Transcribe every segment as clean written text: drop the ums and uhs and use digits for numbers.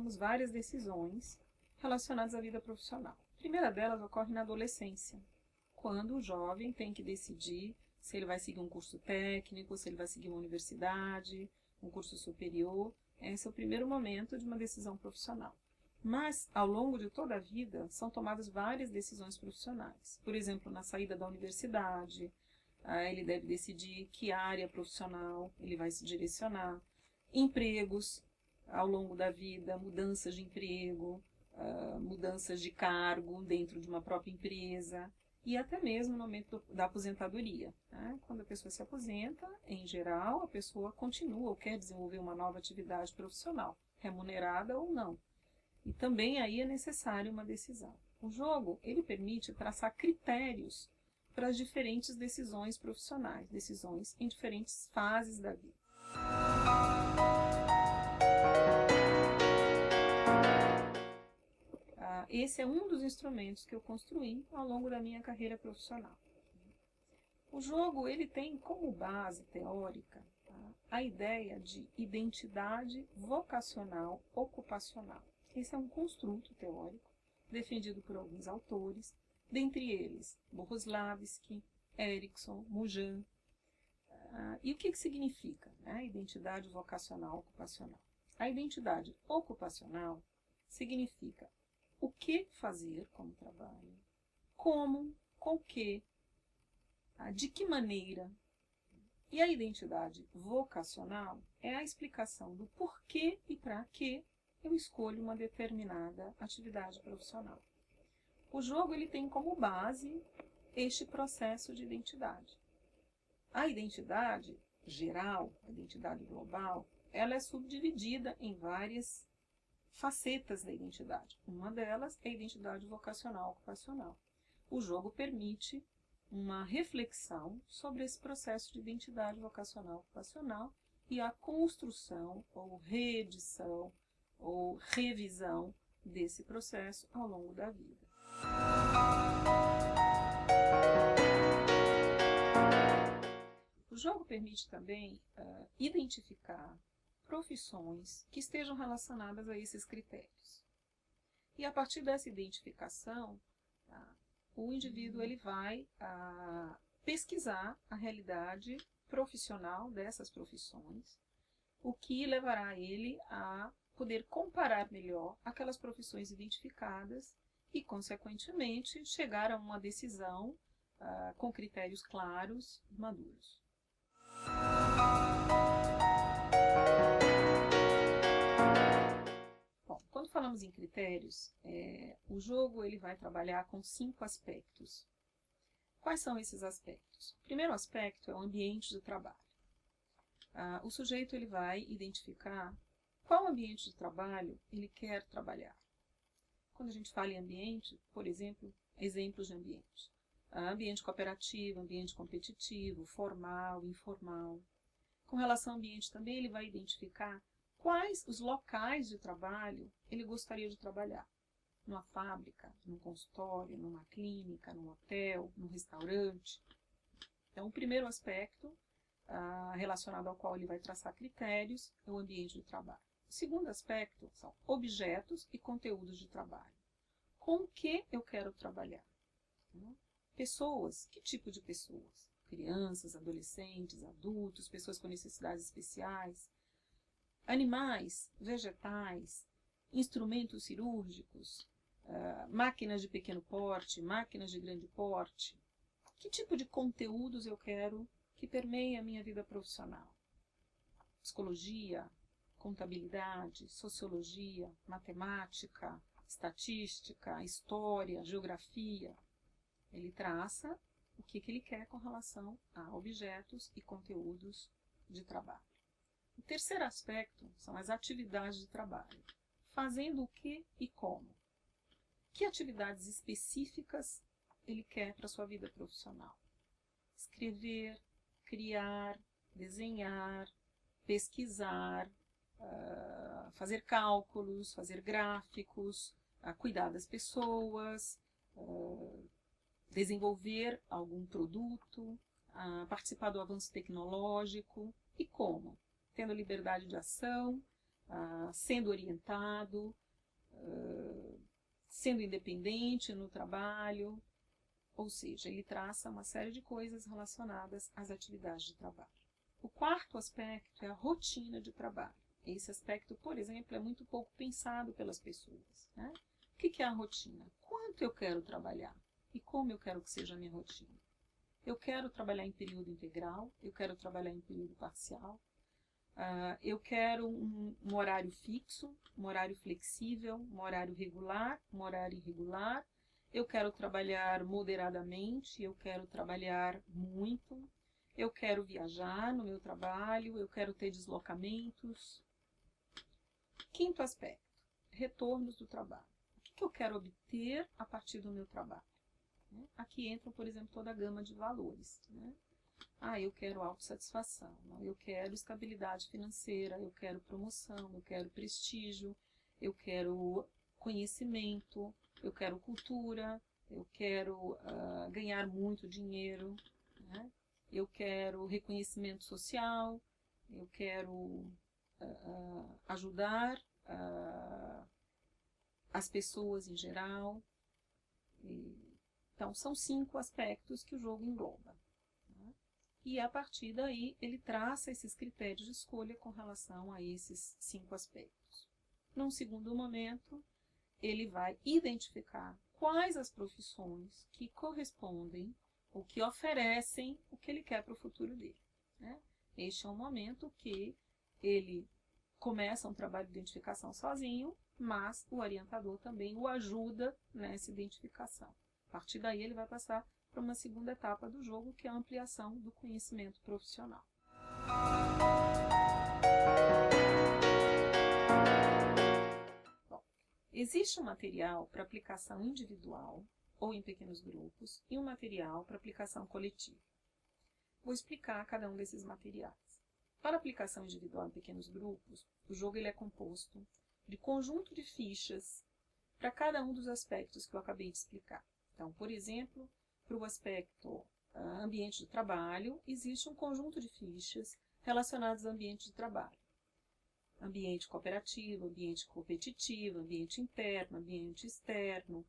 tomamos várias decisões relacionadas à vida profissional. A primeira delas ocorre na adolescência, quando o jovem tem que decidir se ele vai seguir um curso técnico, se ele vai seguir uma universidade, um curso superior. Esse é o primeiro momento de uma decisão profissional. Mas, ao longo de toda a vida, são tomadas várias decisões profissionais. Por exemplo, na saída da universidade, ele deve decidir que área profissional ele vai se direcionar. Empregos, ao longo da vida, mudanças de emprego, mudanças de cargo dentro de uma própria empresa e até mesmo no momento da aposentadoria. Quando a pessoa se aposenta, em geral, a pessoa continua ou quer desenvolver uma nova atividade profissional, remunerada ou não. E também aí é necessário uma decisão. O jogo, ele permite traçar critérios para as diferentes decisões profissionais, decisões em diferentes fases da vida. Esse é um dos instrumentos que eu construí ao longo da minha carreira profissional. O jogo, ele tem como base teórica a ideia de identidade vocacional ocupacional. Esse é um construto teórico defendido por alguns autores, dentre eles Bohuslavski, Erikson, Mujan. E o que significa identidade vocacional ocupacional? A identidade ocupacional significa o que fazer como trabalho, como, com o que, de que maneira. E a identidade vocacional é a explicação do porquê e para que eu escolho uma determinada atividade profissional. O jogo ele tem como base este processo de identidade. A identidade geral, a identidade global, ela é subdividida em várias facetas da identidade. Uma delas é a identidade vocacional ocupacional. O jogo permite uma reflexão sobre esse processo de identidade vocacional ocupacional e a construção ou reedição ou revisão desse processo ao longo da vida. O jogo permite também identificar profissões que estejam relacionadas a esses critérios. E a partir dessa identificação, o indivíduo ele vai pesquisar a realidade profissional dessas profissões, o que levará ele a poder comparar melhor aquelas profissões identificadas e, consequentemente, chegar a uma decisão com critérios claros e maduros. Bom, quando falamos em critérios, o jogo ele vai trabalhar com 5 aspectos. Quais são esses aspectos? O primeiro aspecto é o ambiente de trabalho. O sujeito ele vai identificar qual ambiente de trabalho ele quer trabalhar. Quando a gente fala em ambiente, por exemplo, exemplos de ambiente. Ambiente cooperativo, ambiente competitivo, formal, informal. Com relação ao ambiente também, ele vai identificar quais os locais de trabalho ele gostaria de trabalhar. Numa fábrica, num consultório, numa clínica, num hotel, num restaurante. Então, o primeiro aspecto relacionado ao qual ele vai traçar critérios é o ambiente de trabalho. O segundo aspecto são objetos e conteúdos de trabalho. Com o que eu quero trabalhar? Pessoas, que tipo de pessoas? Crianças, adolescentes, adultos, pessoas com necessidades especiais. Animais, vegetais, instrumentos cirúrgicos, máquinas de pequeno porte, máquinas de grande porte. Que tipo de conteúdos eu quero que permeiem a minha vida profissional? Psicologia, contabilidade, sociologia, matemática, estatística, história, geografia. Ele traça o que ele quer com relação a objetos e conteúdos de trabalho. O terceiro aspecto são as atividades de trabalho. Fazendo o que e como. Que atividades específicas ele quer para a sua vida profissional? Escrever, criar, desenhar, pesquisar, fazer cálculos, fazer gráficos, cuidar das pessoas, desenvolver algum produto, participar do avanço tecnológico. E como? Tendo liberdade de ação, sendo orientado, sendo independente no trabalho, ou seja, ele traça uma série de coisas relacionadas às atividades de trabalho. O quarto aspecto é a rotina de trabalho. Esse aspecto, por exemplo, é muito pouco pensado pelas pessoas, né? O que é a rotina? Quanto eu quero trabalhar? E como eu quero que seja a minha rotina? Eu quero trabalhar em período integral, eu quero trabalhar em período parcial, eu quero um horário fixo, um horário flexível, um horário regular, um horário irregular, eu quero trabalhar moderadamente, eu quero trabalhar muito, eu quero viajar no meu trabalho, eu quero ter deslocamentos. Quinto aspecto, retornos do trabalho. O que eu quero obter a partir do meu trabalho? Aqui entra, por exemplo, toda a gama de valores. Eu quero autossatisfação, eu quero estabilidade financeira, eu quero promoção, eu quero prestígio, eu quero conhecimento, eu quero cultura, eu quero ganhar muito dinheiro, eu quero reconhecimento social, eu quero ajudar as pessoas em geral. Então, são 5 aspectos que o jogo engloba. E a partir daí, ele traça esses critérios de escolha com relação a esses 5 aspectos. Num segundo momento, ele vai identificar quais as profissões que correspondem ou que oferecem o que ele quer para o futuro dele. Este é um momento que ele começa um trabalho de identificação sozinho, mas o orientador também o ajuda nessa identificação. A partir daí, ele vai passar para uma segunda etapa do jogo, que é a ampliação do conhecimento profissional. Bom, existe um material para aplicação individual ou em pequenos grupos e um material para aplicação coletiva. Vou explicar cada um desses materiais. Para aplicação individual em pequenos grupos, o jogo ele é composto de conjunto de fichas para cada um dos aspectos que eu acabei de explicar. Então, por exemplo, para o aspecto ambiente de trabalho, existe um conjunto de fichas relacionadas ao ambiente de trabalho. Ambiente cooperativo, ambiente competitivo, ambiente interno, ambiente externo,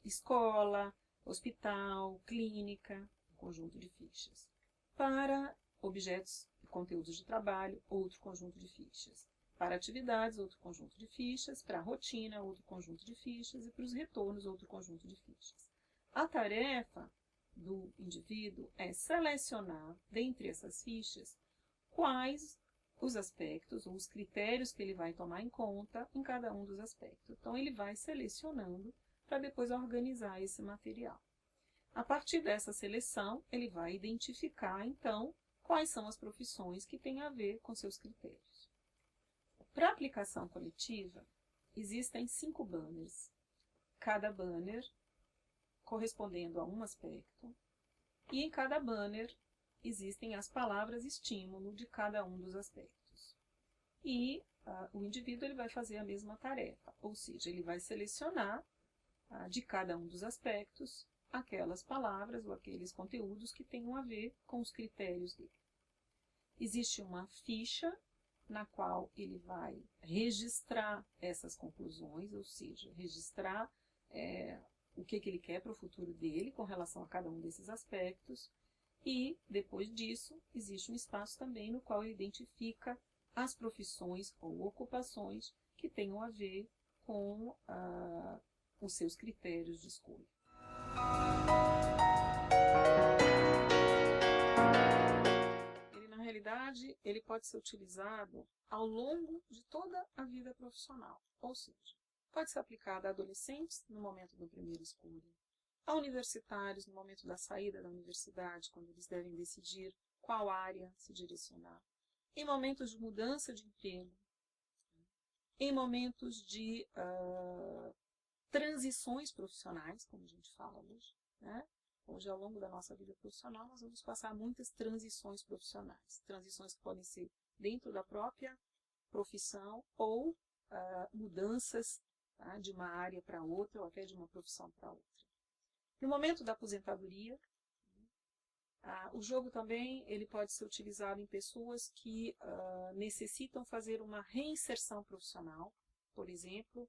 escola, hospital, clínica, um conjunto de fichas. Para objetos e conteúdos de trabalho, outro conjunto de fichas. Para atividades, outro conjunto de fichas. Para a rotina, outro conjunto de fichas. E para os retornos, outro conjunto de fichas. A tarefa do indivíduo é selecionar, dentre essas fichas, quais os aspectos ou os critérios que ele vai tomar em conta em cada um dos aspectos. Então, ele vai selecionando para depois organizar esse material. A partir dessa seleção, ele vai identificar, então, quais são as profissões que têm a ver com seus critérios. Para a aplicação coletiva, existem 5 banners. Cada banner correspondendo a um aspecto, e em cada banner existem as palavras estímulo de cada um dos aspectos. E o indivíduo ele vai fazer a mesma tarefa, ou seja, ele vai selecionar de cada um dos aspectos aquelas palavras ou aqueles conteúdos que tenham a ver com os critérios dele. Existe uma ficha na qual ele vai registrar essas conclusões, ou seja, registrar o que ele quer para o futuro dele com relação a cada um desses aspectos. E, depois disso, existe um espaço também no qual ele identifica as profissões ou ocupações que tenham a ver com os seus critérios de escolha. Ele, na realidade, ele pode ser utilizado ao longo de toda a vida profissional, ou seja, pode ser aplicado a adolescentes no momento da primeira escolha, a universitários no momento da saída da universidade, quando eles devem decidir qual área se direcionar, em momentos de mudança de emprego, em momentos de transições profissionais, como a gente fala hoje, Hoje, ao longo da nossa vida profissional, nós vamos passar muitas transições profissionais. Transições que podem ser dentro da própria profissão ou mudanças de uma área para outra ou até de uma profissão para outra. No momento da aposentadoria, O jogo também ele pode ser utilizado em pessoas que necessitam fazer uma reinserção profissional, por exemplo,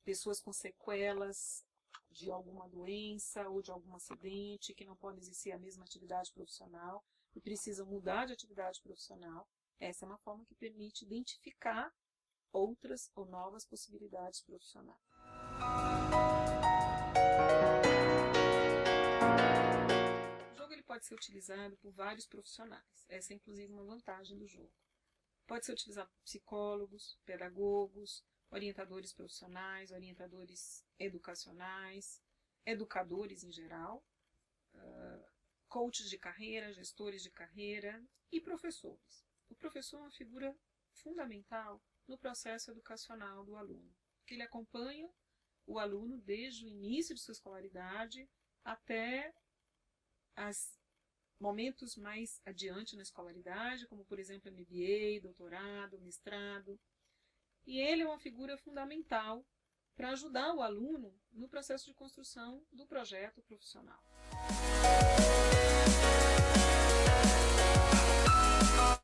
pessoas com sequelas de alguma doença ou de algum acidente, que não podem exercer a mesma atividade profissional e precisam mudar de atividade profissional. Essa é uma forma que permite identificar outras ou novas possibilidades profissionais. O jogo ele pode ser utilizado por vários profissionais. Essa é inclusive uma vantagem do jogo. Pode ser utilizado por psicólogos, pedagogos, orientadores profissionais, orientadores educacionais, educadores em geral, coaches de carreira, gestores de carreira e professores. O professor é uma figura fundamental no processo educacional do aluno, porque ele acompanha o aluno desde o início de sua escolaridade até os momentos mais adiante na escolaridade, como por exemplo MBA, doutorado, mestrado. E ele é uma figura fundamental para ajudar o aluno no processo de construção do projeto profissional.